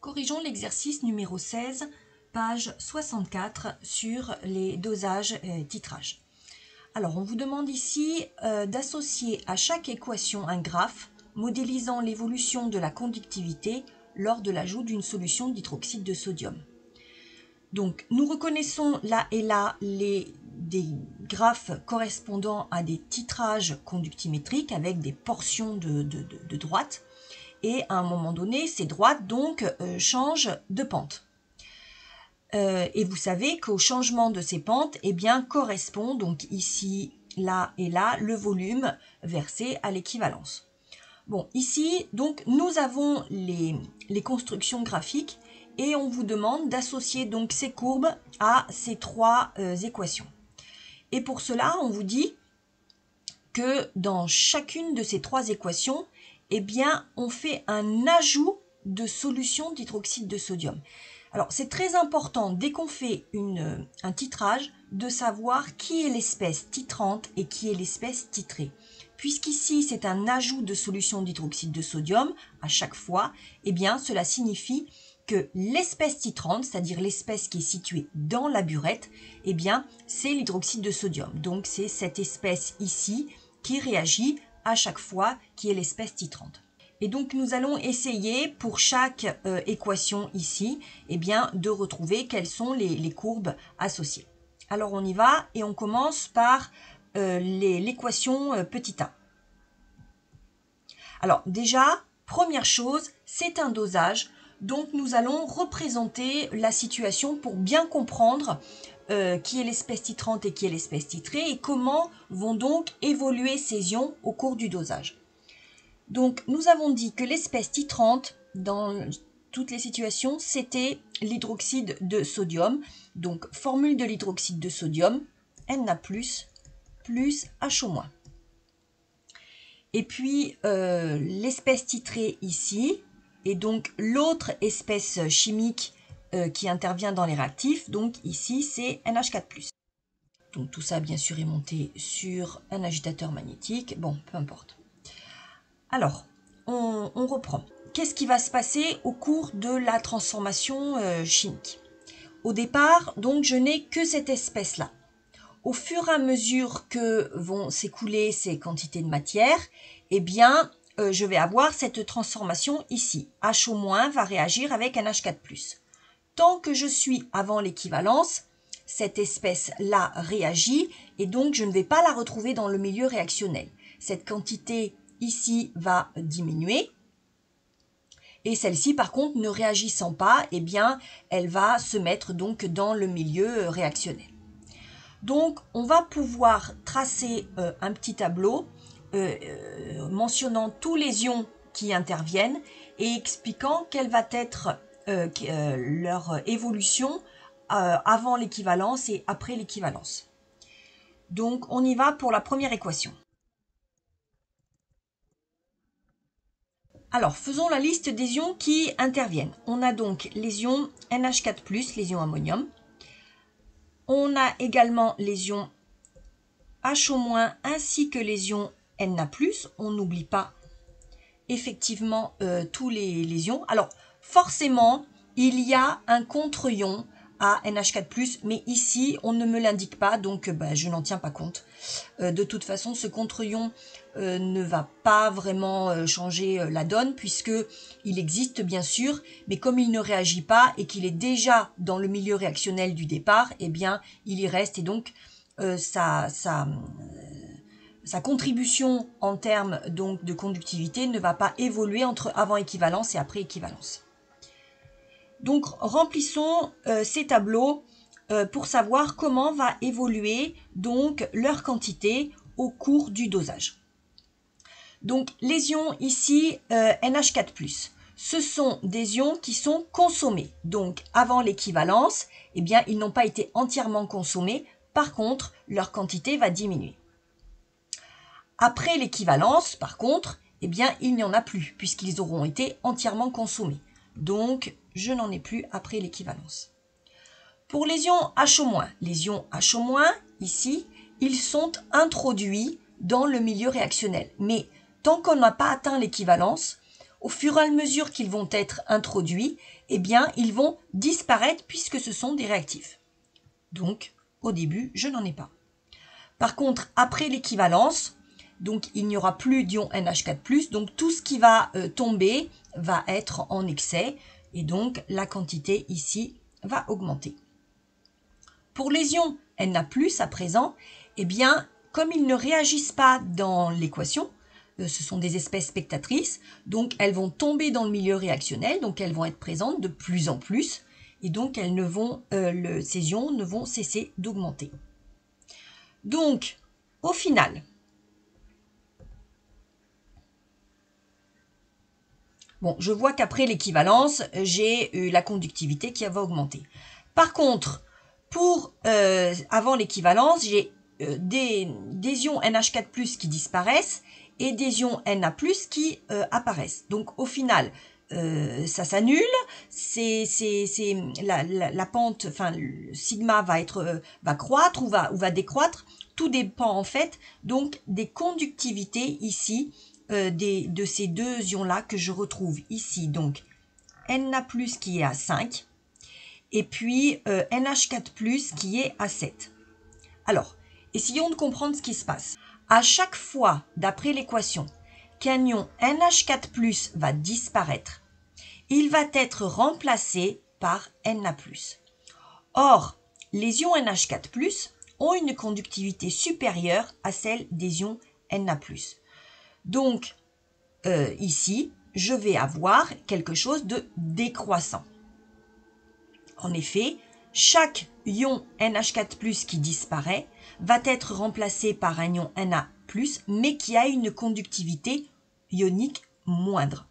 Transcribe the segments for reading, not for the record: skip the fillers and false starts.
Corrigeons l'exercice numéro 16, page 64 sur les dosages et titrages. Alors, on vous demande ici d'associer à chaque équation un graphe modélisant l'évolution de la conductivité lors de l'ajout d'une solution d'hydroxyde de sodium. Donc, nous reconnaissons là et là des graphes correspondant à des titrages conductimétriques avec des portions de droite. Et à un moment donné, ces droites donc changent de pente. Et vous savez qu'au changement de ces pentes, eh bien, correspond donc ici, là et là, le volume versé à l'équivalence. Bon, ici, donc, nous avons les constructions graphiques et on vous demande d'associer donc ces courbes à ces trois équations. Et pour cela, on vous dit que dans chacune de ces trois équations, eh bien, on fait un ajout de solution d'hydroxyde de sodium. Alors, c'est très important, dès qu'on fait un titrage, de savoir qui est l'espèce titrante et qui est l'espèce titrée. Puisqu'ici, c'est un ajout de solution d'hydroxyde de sodium à chaque fois, eh bien, cela signifie que l'espèce titrante, c'est-à-dire l'espèce qui est située dans la burette, eh bien, c'est l'hydroxyde de sodium. Donc, c'est cette espèce ici qui réagit à chaque fois qui est l'espèce titrante. Et donc nous allons essayer pour chaque équation ici eh bien, de retrouver quelles sont les courbes associées. Alors on y va et on commence par l'équation petit a. Alors déjà, première chose, c'est un dosage. Donc nous allons représenter la situation pour bien comprendre qui est l'espèce titrante et qui est l'espèce titrée et comment vont donc évoluer ces ions au cours du dosage. Donc nous avons dit que l'espèce titrante dans toutes les situations c'était l'hydroxyde de sodium. Donc formule de l'hydroxyde de sodium Na+, plus HO-. Et puis l'espèce titrée ici et donc l'autre espèce chimique qui intervient dans les réactifs, donc ici c'est NH4+. Donc tout ça bien sûr est monté sur un agitateur magnétique, bon peu importe. Alors on reprend. Qu'est-ce qui va se passer au cours de la transformation chimique? Au départ, donc je n'ai que cette espèce-là. Au fur et à mesure que vont s'écouler ces quantités de matière, eh bien je vais avoir cette transformation ici. HO- va réagir avec NH4+. Tant que je suis avant l'équivalence, cette espèce-là réagit et donc je ne vais pas la retrouver dans le milieu réactionnel. Cette quantité ici va diminuer et celle-ci par contre ne réagissant pas, eh bien elle va se mettre donc dans le milieu réactionnel. Donc on va pouvoir tracer un petit tableau mentionnant tous les ions qui interviennent et expliquant quelle va être leur évolution avant l'équivalence et après l'équivalence. Donc on y va pour la première équation. Alors faisons la liste des ions qui interviennent. On a donc les ions NH4+, les ions ammonium. On a également les ions HO- ainsi que les ions Na+. On n'oublie pas effectivement tous les ions. Alors forcément, il y a un contre-ion à NH4+, mais ici, on ne me l'indique pas, donc je n'en tiens pas compte. De toute façon, ce contre-ion ne va pas vraiment changer la donne, puisqu'il existe bien sûr, mais comme il ne réagit pas et qu'il est déjà dans le milieu réactionnel du départ, eh bien, il y reste et donc sa contribution en termes donc de conductivité ne va pas évoluer entre avant équivalence et après équivalence. Donc remplissons ces tableaux pour savoir comment va évoluer donc leur quantité au cours du dosage. Donc les ions ici NH4+, ce sont des ions qui sont consommés. Donc avant l'équivalence, eh bien ils n'ont pas été entièrement consommés. Par contre, leur quantité va diminuer. Après l'équivalence, par contre, eh bien, il n'y en a plus, puisqu'ils auront été entièrement consommés. Donc, je n'en ai plus après l'équivalence. Pour les ions HO-, les ions HO-, ici, ils sont introduits dans le milieu réactionnel. Mais tant qu'on n'a pas atteint l'équivalence, au fur et à mesure qu'ils vont être introduits, eh bien, ils vont disparaître puisque ce sont des réactifs. Donc, au début, je n'en ai pas. Par contre, après l'équivalence, donc il n'y aura plus d'ion NH4+, donc tout ce qui va tomber va être en excès, et donc la quantité ici va augmenter. Pour les ions Na+, à présent, eh bien, comme ils ne réagissent pas dans l'équation, ce sont des espèces spectatrices, donc elles vont tomber dans le milieu réactionnel, donc elles vont être présentes de plus en plus, et donc elles ne vont, ces ions ne vont cesser d'augmenter. Donc, au final, bon, je vois qu'après l'équivalence, j'ai eu la conductivité qui va augmenter. Par contre, pour avant l'équivalence, j'ai des ions NH4+ qui disparaissent et des ions Na+ qui apparaissent. Donc au final, ça s'annule, la pente, enfin le sigma va croître ou va décroître. Tout dépend en fait donc des conductivités ici de ces deux ions-là que je retrouve ici. Donc Na+ qui est à 5 et puis NH4+ qui est à 7. Alors, essayons de comprendre ce qui se passe. À chaque fois, d'après l'équation, qu'un ion NH4+ va disparaître, il va être remplacé par Na+. Or, les ions NH4+ ont une conductivité supérieure à celle des ions Na+. Donc, ici, je vais avoir quelque chose de décroissant. En effet, chaque ion NH4+ qui disparaît va être remplacé par un ion Na+, mais qui a une conductivité ionique moindre,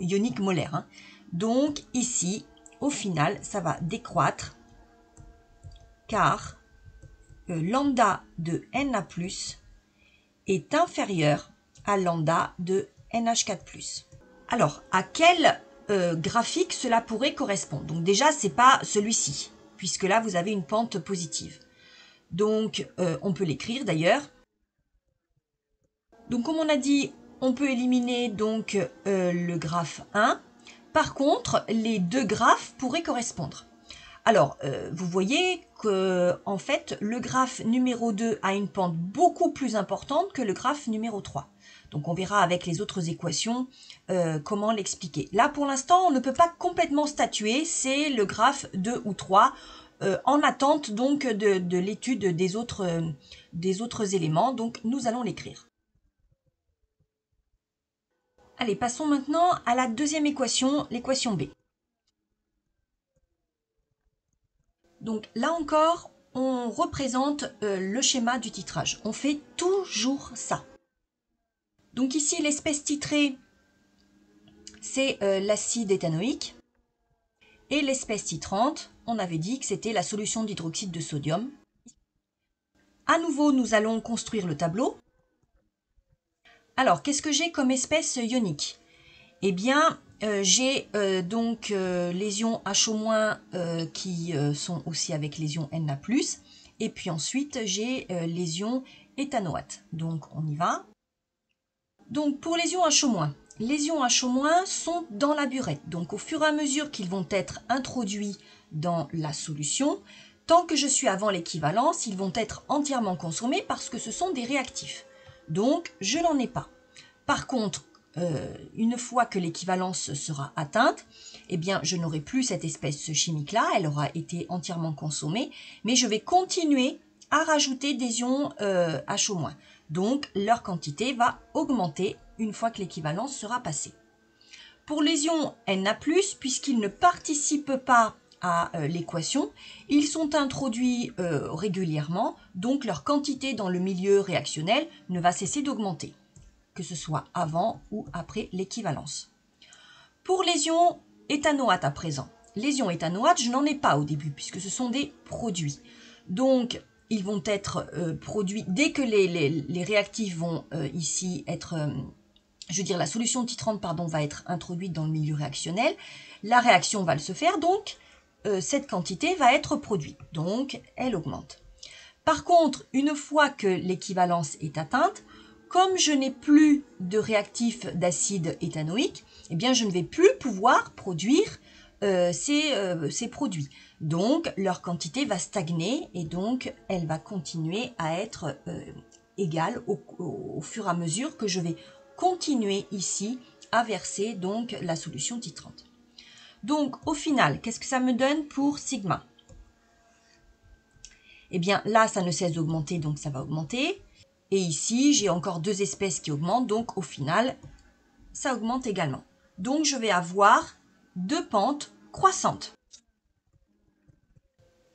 ionique molaire. Hein. Donc ici, au final, ça va décroître car lambda de Na+ est inférieur à lambda de NH4+. Alors, à quel graphique cela pourrait correspondre? Donc déjà, ce n'est pas celui-ci, puisque là, vous avez une pente positive. Donc, on peut l'écrire d'ailleurs. Donc, comme on a dit, on peut éliminer donc le graphe 1. Par contre, les deux graphes pourraient correspondre. Alors, vous voyez que en fait, le graphe numéro 2 a une pente beaucoup plus importante que le graphe numéro 3. Donc, on verra avec les autres équations comment l'expliquer. Là, pour l'instant, on ne peut pas complètement statuer. C'est le graphe 2 ou 3 en attente donc de l'étude des autres éléments. Donc, nous allons l'écrire. Allez, passons maintenant à la deuxième équation, l'équation B. Donc là encore, on représente le schéma du titrage. On fait toujours ça. Donc ici, l'espèce titrée, c'est l'acide éthanoïque. Et l'espèce titrante, on avait dit que c'était la solution d'hydroxyde de sodium. À nouveau, nous allons construire le tableau. Alors, qu'est-ce que j'ai comme espèce ionique? Eh bien, j'ai donc les ions HO- qui sont aussi avec les ions Na+, et puis ensuite j'ai les ions éthanoates. Donc on y va. Donc pour les ions HO-, les ions HO- sont dans la burette. Donc au fur et à mesure qu'ils vont être introduits dans la solution, tant que je suis avant l'équivalence, ils vont être entièrement consommés parce que ce sont des réactifs. Donc je n'en ai pas. Par contre, une fois que l'équivalence sera atteinte, eh bien, je n'aurai plus cette espèce chimique-là, elle aura été entièrement consommée, mais je vais continuer à rajouter des ions HO-. Donc, leur quantité va augmenter une fois que l'équivalence sera passée. Pour les ions Na+, puisqu'ils ne participent pas à l'équation, ils sont introduits régulièrement, donc leur quantité dans le milieu réactionnel ne va cesser d'augmenter, que ce soit avant ou après l'équivalence. Pour les ions éthanoates à présent, les ions éthanoates, je n'en ai pas au début puisque ce sont des produits. Donc, ils vont être produits dès que les réactifs vont ici être, je veux dire la solution titrante va être introduite dans le milieu réactionnel. La réaction va se faire, donc cette quantité va être produite. Donc, elle augmente. Par contre, une fois que l'équivalence est atteinte, comme je n'ai plus de réactif d'acide éthanoïque, eh bien, je ne vais plus pouvoir produire ces produits. Donc, leur quantité va stagner et donc, elle va continuer à être égale au fur et à mesure que je vais continuer ici à verser donc la solution titrante. Donc, au final, qu'est-ce que ça me donne pour sigma? Eh bien, là, ça ne cesse d'augmenter, donc ça va augmenter. Et ici, j'ai encore deux espèces qui augmentent, donc au final, ça augmente également. Donc, je vais avoir deux pentes croissantes.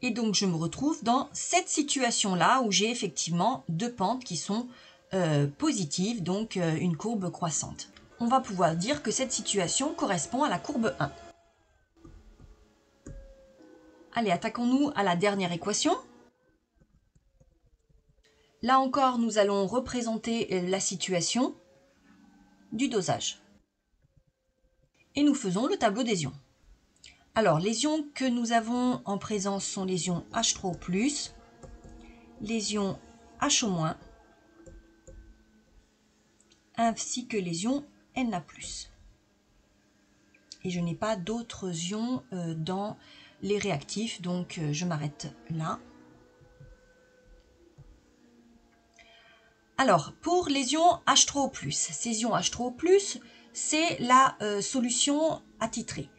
Et donc, je me retrouve dans cette situation-là où j'ai effectivement deux pentes qui sont positives, donc une courbe croissante. On va pouvoir dire que cette situation correspond à la courbe 1. Allez, attaquons-nous à la dernière équation. Là encore, nous allons représenter la situation du dosage. Et nous faisons le tableau des ions. Alors, les ions que nous avons en présence sont les ions H3O+, les ions HO-, ainsi que les ions Na+. Et je n'ai pas d'autres ions dans les réactifs, donc je m'arrête là. Alors, pour les ions H3O+, ces ions H3O+, c'est la solution attitrée.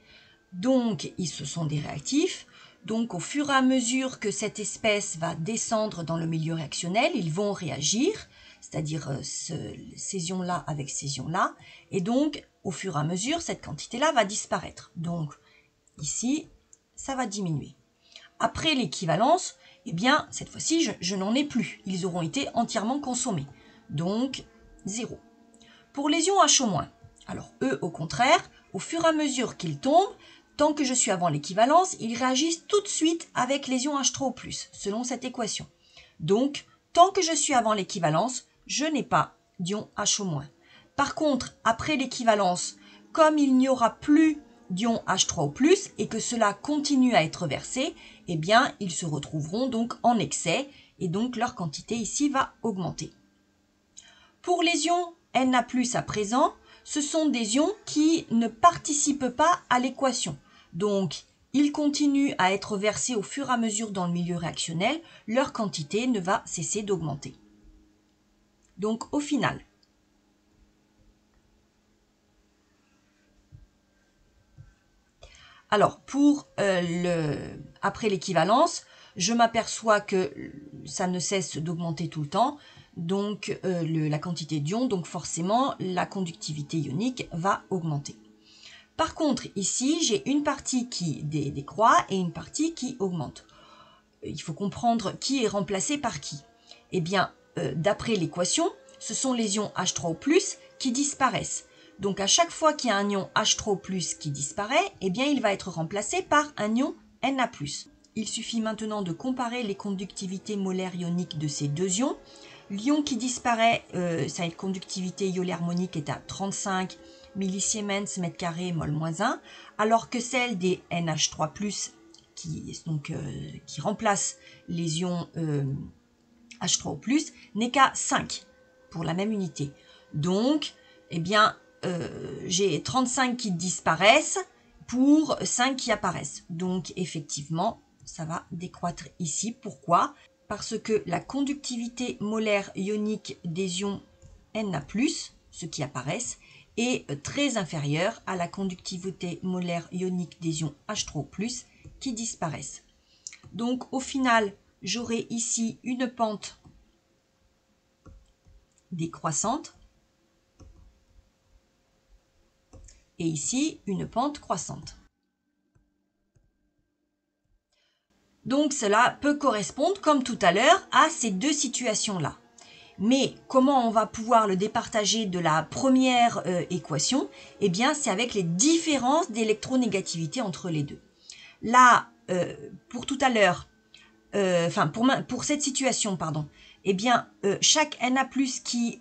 Donc, ce sont des réactifs. Donc, au fur et à mesure que cette espèce va descendre dans le milieu réactionnel, ils vont réagir, c'est-à-dire ces ions-là avec ces ions-là. Et donc, au fur et à mesure, cette quantité-là va disparaître. Donc, ici, ça va diminuer. Après l'équivalence, eh bien, cette fois-ci, je n'en ai plus. Ils auront été entièrement consommés. Donc, 0. Pour les ions HO-, alors eux, au contraire, au fur et à mesure qu'ils tombent, tant que je suis avant l'équivalence, ils réagissent tout de suite avec les ions H3O+, selon cette équation. Donc, tant que je suis avant l'équivalence, je n'ai pas d'ion HO-. Par contre, après l'équivalence, comme il n'y aura plus d'ion H3O+, et que cela continue à être versé, eh bien, ils se retrouveront donc en excès, et donc leur quantité ici va augmenter. Pour les ions Na+, à présent, ce sont des ions qui ne participent pas à l'équation. Donc, ils continuent à être versés au fur et à mesure dans le milieu réactionnel, leur quantité ne va cesser d'augmenter. Donc, au final, alors, après l'équivalence, je m'aperçois que ça ne cesse d'augmenter tout le temps, donc la quantité d'ions, donc forcément la conductivité ionique va augmenter. Par contre, ici, j'ai une partie qui décroît et une partie qui augmente. Il faut comprendre qui est remplacé par qui. Eh bien, d'après l'équation, ce sont les ions H3O+, qui disparaissent. Donc, à chaque fois qu'il y a un ion H3O+, qui disparaît, eh bien, il va être remplacé par un ion Na+. Il suffit maintenant de comparer les conductivités molaires ioniques de ces deux ions. L'ion qui disparaît, sa conductivité iolarmonique est à 35 millisiemens mètre carré mol moins 1, alors que celle des NH3+, qui remplace les ions H3O+, n'est qu'à 5 pour la même unité. Donc, eh bien, j'ai 35 qui disparaissent pour 5 qui apparaissent. Donc, effectivement, ça va décroître ici. Pourquoi ? Parce que la conductivité molaire ionique des ions Na+, ceux qui apparaissent, est très inférieure à la conductivité molaire ionique des ions H3O+, qui disparaissent. Donc, au final, j'aurai ici une pente décroissante et ici une pente croissante. Donc, cela peut correspondre, comme tout à l'heure, à ces deux situations-là. Mais comment on va pouvoir le départager de la première équation? Eh bien, c'est avec les différences d'électronégativité entre les deux. Là, pour tout à l'heure, pour cette situation, pardon, eh bien, chaque Na+ qui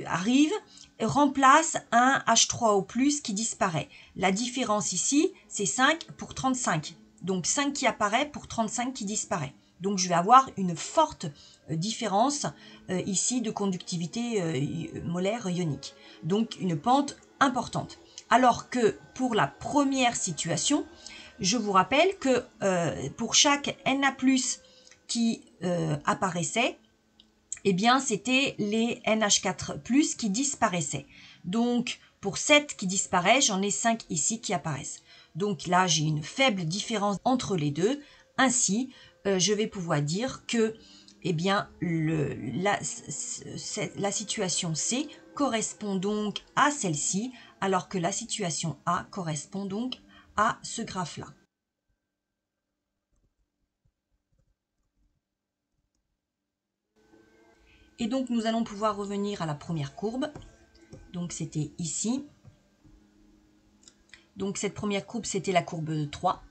arrive remplace un H3O+ qui disparaît. La différence ici, c'est 5 pour 35. Donc 5 qui apparaît pour 35 qui disparaît. Donc je vais avoir une forte différence ici de conductivité molaire ionique. Donc une pente importante. Alors que pour la première situation, je vous rappelle que pour chaque Na+, qui apparaissait, eh bien, c'était les NH4+, qui disparaissaient. Donc, pour 7 qui disparaissent, j'en ai 5 ici qui apparaissent. Donc là, j'ai une faible différence entre les deux. Ainsi, je vais pouvoir dire que eh bien, la situation C correspond donc à celle-ci, alors que la situation A correspond donc à ce graphe-là. Et donc, nous allons pouvoir revenir à la première courbe. Donc, c'était ici. Donc, cette première courbe, c'était la courbe 3.